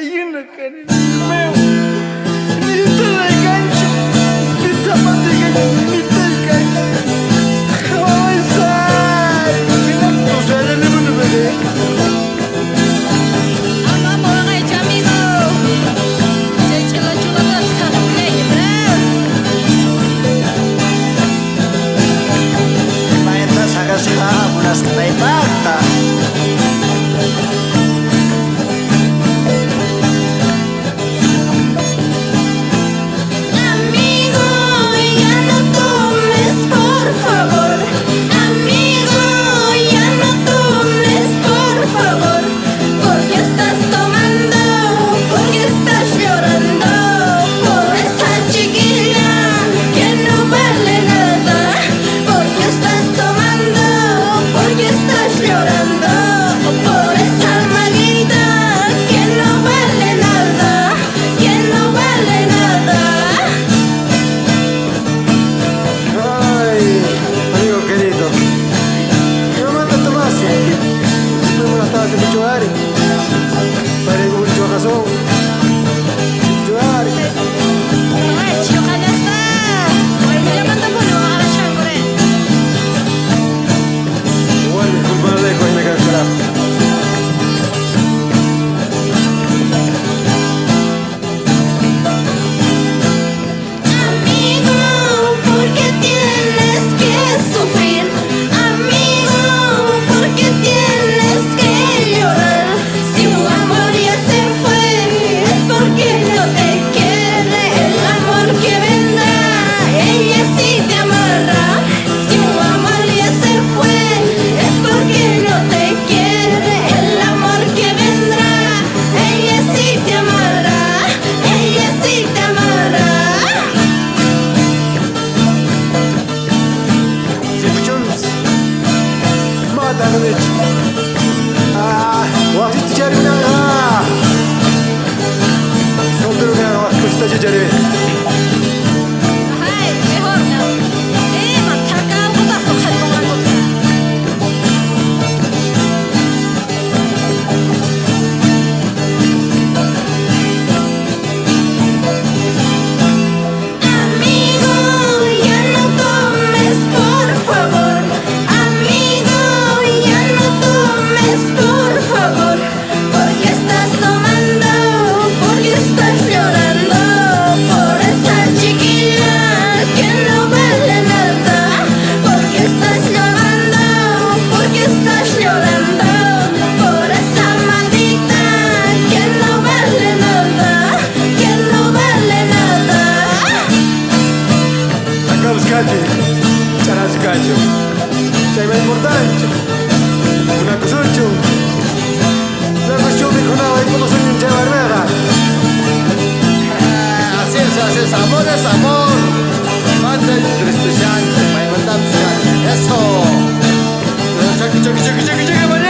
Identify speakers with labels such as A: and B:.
A: gallina, cariño meu. Ni te de gancho, ni zapato de gancho, ni te de gancho. Ay, say, que no te sale ni un bebé.
B: Vamos, mga amigo. Chela chula sa play, bro.
C: Maeta sagas unas traipata. Amor es amor. Manda el triste chante, me mandan eso. Cheque, cheque, cheque, cheque, cheque,